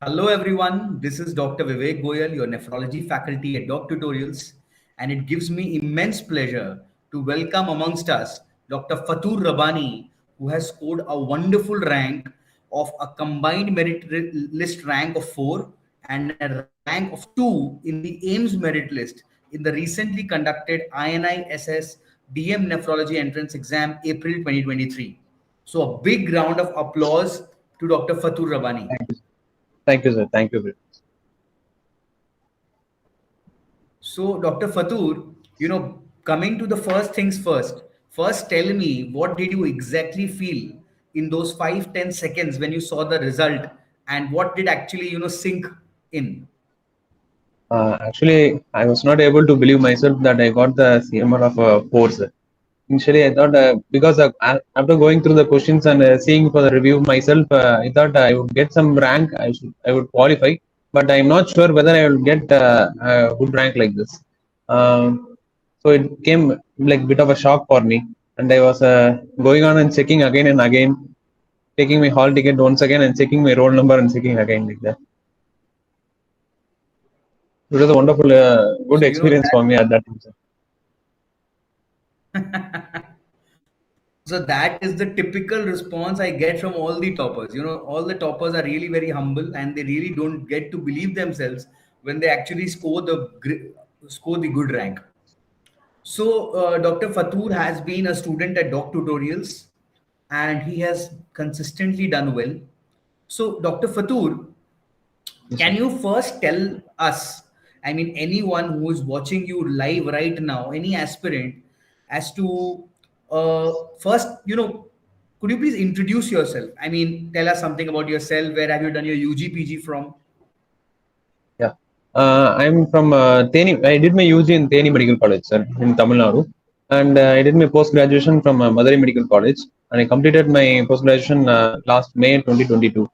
Hello everyone, this is Dr. Vivek Goel, your nephrology faculty at Doc Tutorials, and it gives me immense pleasure to welcome amongst us Dr. Fathhur Rabbani, who has scored a wonderful rank of a combined list rank of 4 and a rank of 2 in the AIMS merit list in the recently conducted INI-SS DM Nephrology Entrance Exam April 2023. So a big round of applause to Dr. Fathhur Rabbani. Thank you. Thank you, sir. Thank you. So, Dr. Fathhur, coming to the first things first tell me what did you exactly feel in those 5-10 seconds when you saw the result and what did actually, sink in? Actually, I was not able to believe myself that I got the CML of 4, sir. Initially, I thought because after going through the questions and seeing for the review myself, I thought I would get some rank. I would qualify, but I'm not sure whether I will get a good rank like this. So it came like bit of a shock for me, and I was going on and checking again and again, taking my hall ticket once again and checking my roll number and checking again like that. It was a wonderful, good So, experience for me at that time, sir. so that is the typical response I get from all the toppers. All the toppers are really very humble and they really don't get to believe themselves when they actually score the good rank. So, Dr. Fathhur has been a student at Doc Tutorials and he has consistently done well. So, Dr. Fathhur, Yes, can sir. you first tell us, I mean, anyone who is watching you live right now, any aspirant, as to first, could you please introduce yourself? I mean, tell us something about yourself. Where have you done your UG, PG from? Yeah. I'm from Theni. I did my UG in Theni Medical College, sir, in Tamil Nadu. And I did my post graduation from Madurai Medical College. And I completed my post graduation last May 2022.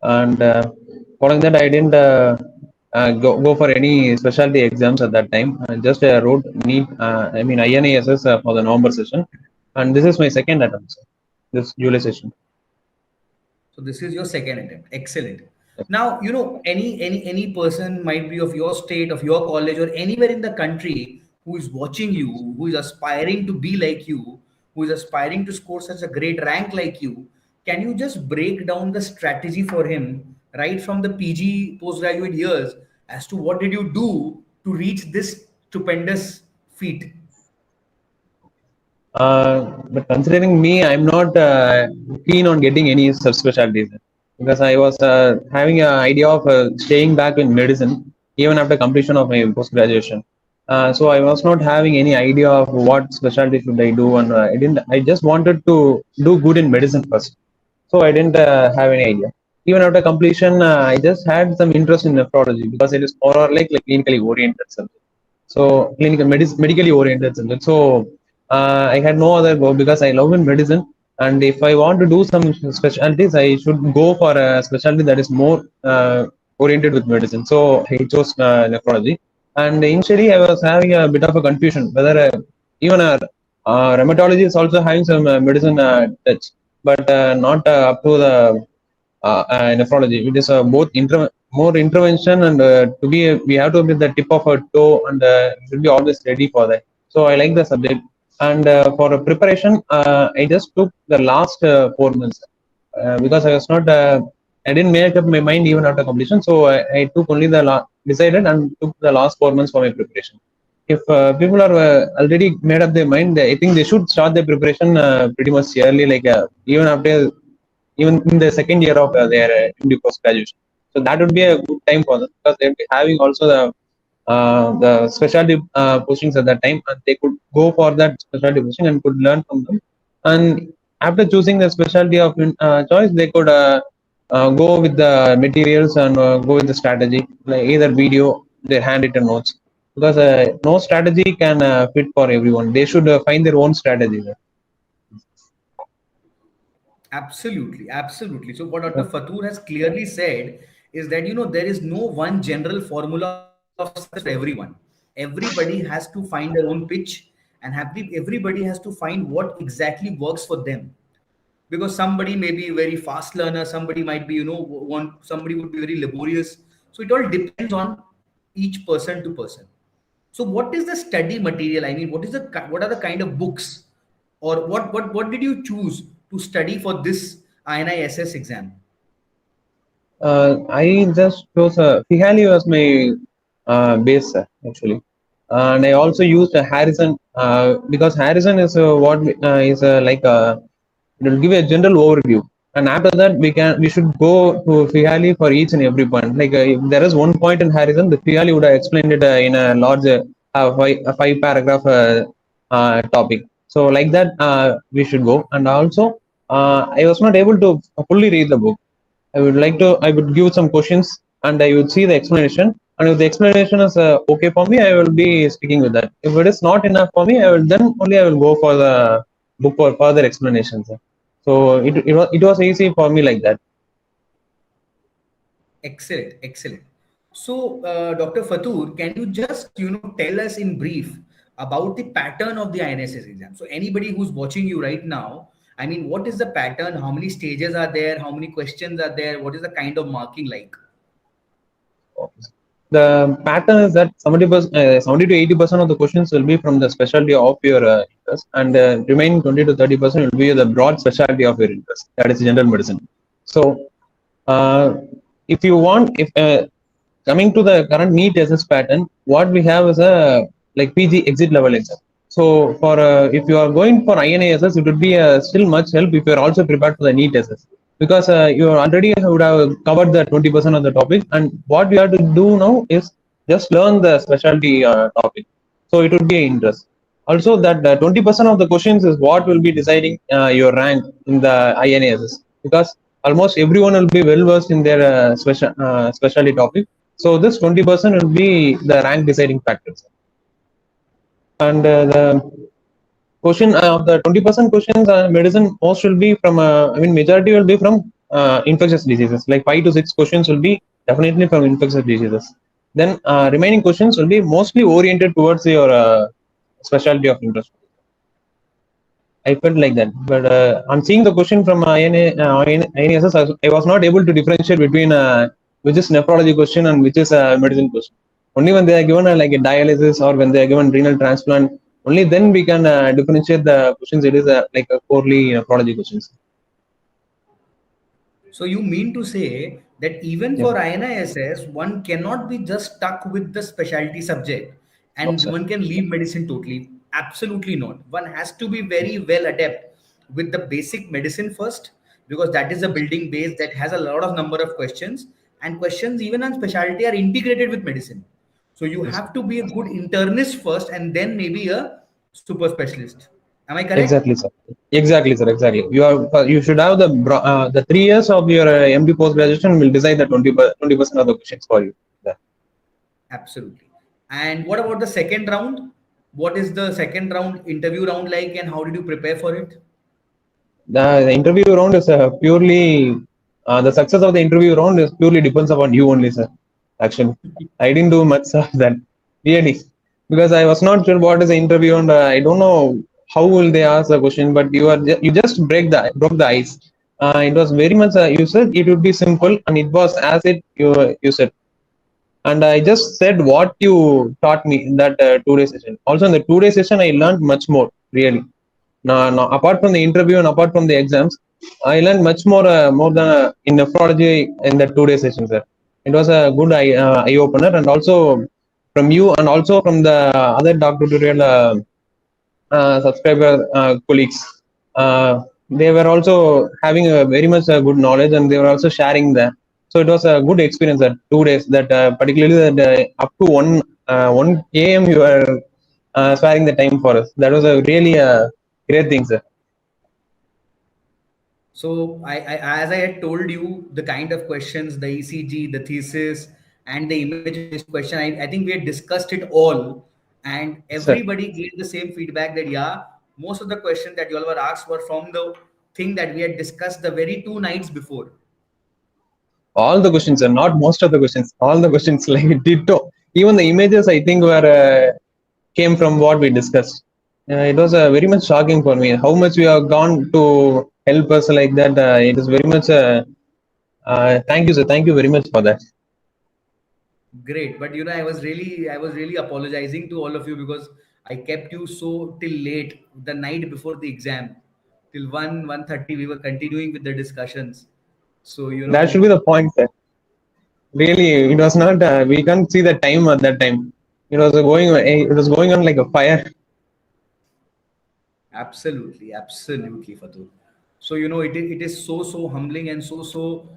And following that, I didn't go for any specialty exams at that time. I just wrote INISS for the November session. And this is my second attempt, sir, this July session. So this is your second attempt. Excellent. Now, any person might be of your state, of your college, or anywhere in the country who is watching you, who is aspiring to be like you, who is aspiring to score such a great rank like you. Can you just break down the strategy for him right from the PG postgraduate years as to what did you do to reach this stupendous feat? But considering me, I'm not keen on getting any subspecialties because I was having an idea of staying back in medicine even after completion of my post graduation. So I was not having any idea of what specialty should I do, and I didn't. I just wanted to do good in medicine first, so I didn't have any idea. Even after completion, I just had some interest in nephrology because it is more or like clinically oriented subject. So medically oriented subject. So I had no other goal because I love in medicine. And if I want to do some specialties, I should go for a specialty that is more oriented with medicine. So I chose nephrology. And initially, I was having a bit of a confusion whether even rheumatology is also having some medicine touch, but not up to the nephrology. It is both more intervention and we have to be the tip of a toe and should be always ready for that. So I like the subject. And for a preparation, I just took the last 4 months because I was not. I didn't make up my mind even after completion. So I took only decided and took the last 4 months for my preparation. If people are already made up their mind, I think they should start their preparation pretty much early, like even in the second year of their MD post graduation. So that would be a good time for them because they'll be having also the specialty postings at that time, and they could go for that specialty posting and could learn from them. And after choosing the specialty of choice, they could go with the materials and go with the strategy, like either video, their handwritten notes. Because no strategy can fit for everyone. They should find their own strategy. Absolutely, absolutely. So what Dr. Fathhur has clearly said is that there is no one general formula of success for everyone. Everybody has to find their own pitch, and everybody has to find what exactly works for them. because somebody may be very fast learner, somebody might be, somebody would be very laborious. So it all depends on each person to person. So what is the study material? I mean, what are the kind of books, or what did you choose to study for this INISS exam? I just chose Fihali was my base actually, and I also used Harrison because Harrison is what is like it will give a general overview, and after that we should go to Fihali for each and every point. Like if there is one point in Harrison, the Fihali would have explained it in a large five paragraph topic. So like that we should go, and also I was not able to fully read the book. I would give some questions and I would see the explanation. And if the explanation is okay for me, I will be sticking with that. If it is not enough for me, I will go for the book for further explanations. So it was easy for me like that. Excellent, excellent. So, Dr. Fathhur, can you just tell us in brief about the pattern of the INSS exam? So, anybody who's watching you right now, I mean, what is the pattern? How many stages are there? How many questions are there? What is the kind of marking like? The pattern is that 70 to 80% of the questions will be from the specialty of your interest, and remaining 20 to 30% will be the broad specialty of your interest. That is general medicine. So, if you want, if coming to the current NEET SS pattern, what we have is a like PG exit level exam. So, for if you are going for INASS, it would be still much help if you are also prepared for the NEET SS, because you already would have covered the 20% of the topic, and what you have to do now is just learn the specialty topic. So it would be an interest. Also, that 20% of the questions is what will be deciding your rank in the INASS, because almost everyone will be well versed in their specialty topic. So this 20% will be the rank deciding factors. And the question of the 20% questions medicine, most will be from majority will be from infectious diseases. Like 5 to 6 questions will be definitely from infectious diseases. Then remaining questions will be mostly oriented towards your specialty of interest. I felt like that, but on seeing the question from INSS, I was not able to differentiate between which is nephrology question and which is a medicine question. Only when they are given like a dialysis or when they are given renal transplant, only then we can differentiate the questions. It is like a poorly nephrology questions. So you mean to say that even Yeah, for INISS, one cannot be just stuck with the specialty subject no, and sir. one can leave medicine totally? Absolutely not. One has to be very well adept with the basic medicine first, because that is a building base that has a lot of number of questions, and questions even on specialty are integrated with medicine. So you Yes, sir. have to be a good internist first and then maybe a super specialist. Am I correct? Exactly, sir. Exactly, sir. Exactly. You should have the 3 years of your MD post graduation will decide the 20% of the questions for you. Yeah. Absolutely. And what about the second round? What is the second round interview round like, and how did you prepare for it? The interview round is purely the success of the interview round is purely depends upon you only, sir. Actually, I didn't do much of that really, because I was not sure what is the interview, and I don't know how will they ask the question. But you just broke the ice. It was very much you said it would be simple, and it was as it you said. And I just said what you taught me in that 2 day session. Also in the 2 day session, I learned much more really. No, no, apart from the interview and apart from the exams, I learned much more more than in nephrology in the 2 day session, sir. It was a good eye opener, and also from you and also from the other doctor tutorial subscriber colleagues. They were also having a very much good knowledge, and they were also sharing that. So it was a good experience at 2 days. That particularly that up to 1 a.m. you were sparing the time for us. That was a really great thing, sir. So, as I had told you, the kind of questions, the ECG, the thesis, and the image-based question, I think we had discussed it all, and Yes, sir. everybody gave the same feedback that yeah, most of the questions that you all were asked were from the thing that we had discussed the very 2 nights before. All the questions, sir. Not most of the questions. All the questions like ditto. Even the images, I think, were came from what we discussed. It was very much shocking for me how much we have gone to help us like that. It is very much. Thank you, sir. Thank you very much for that. Great, but I was really apologizing to all of you because I kept you so till late the night before the exam, till 1:30. We were continuing with the discussions. So That should be the point, sir. Really, it was not. We can't see the time at that time. It was going. It was going on like a fire. absolutely, absolutely, Fatul. So it is so humbling and so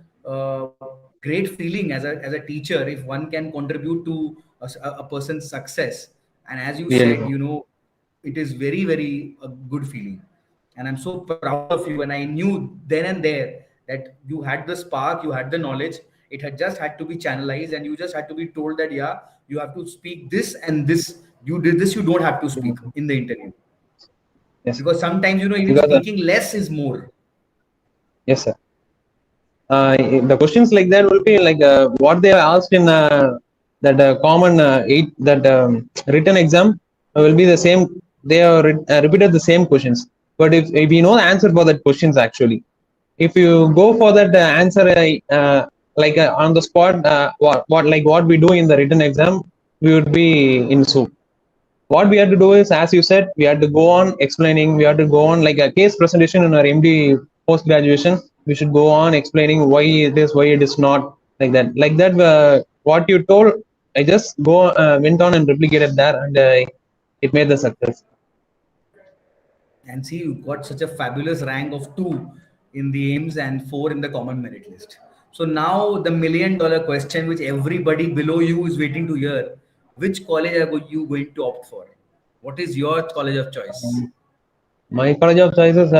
great feeling as a teacher if one can contribute to a person's success. And as you Really. said, it is very a good feeling. And I'm so proud of you. And I knew then and there that you had the spark, you had the knowledge. It had just had to be channelized, and you just had to be told that yeah, you have to speak this and this. You did this. You don't have to speak in the interview Yes. because sometimes even Because speaking less is more. yes, sir. The questions like that will be like what they are asked in that common eight that written exam will be the same. They are repeated the same questions. But if you know the answer for that questions actually, if you go for that answer like on the spot, what we do in the written exam, we would be in soup. What we had to do is, as you said, we had to go on explaining. We had to go on like a case presentation in our MD post graduation. We should go on explaining why it is, why it is not like that. Like that, what you told, I just went on and replicated that, and it made the success. And see, you got such a fabulous rank of 2 in the aims and 4 in the common merit list. So now the $1,000,000 question, which everybody below you is waiting to hear: which college are you going to opt for? What is your college of choice? My college of choice is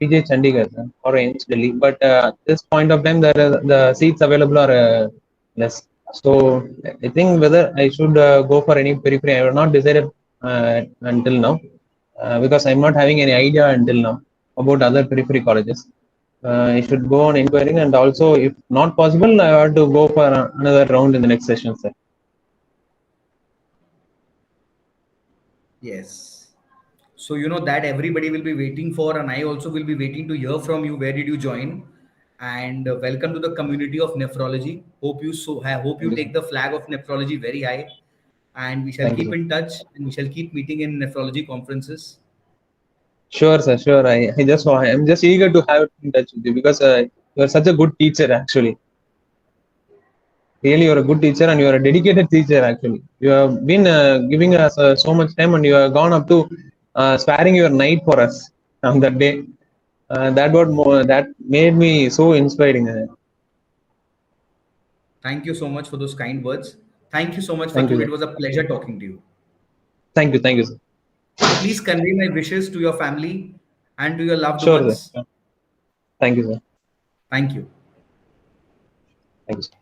PJ Chandigarh or AIMS Delhi, but at this point of time, the seats available are less. So I think whether I should go for any periphery, I have not decided until now because I'm not having any idea until now about other periphery colleges. I should go on inquiring, and also, if not possible, I have to go for another round in the next session, sir. Yes. So that everybody will be waiting for, and I also will be waiting to hear from you. Where did you join? And welcome to the community of nephrology. I hope you Thank you, sir. take the flag of nephrology very high, and we shall Thank you, keep sir. in touch, and we shall keep meeting in nephrology conferences. Sure, sir. Sure. I'm just eager to have in touch with you because you are such a good teacher. Actually, really, you are a good teacher and you are a dedicated teacher. Actually, you have been giving us so much time, and you have gone up to sparing your night for us on that day. That made me so inspiring. Thank you so much for those kind words. Thank you so much, Thank you, Fatur. It sir. was a pleasure talking to you. Thank you. Thank you, sir. And please convey my wishes to your family and to your loved Sure, sir. ones. Sure. Thank you, sir. Thank you. Thank you, sir.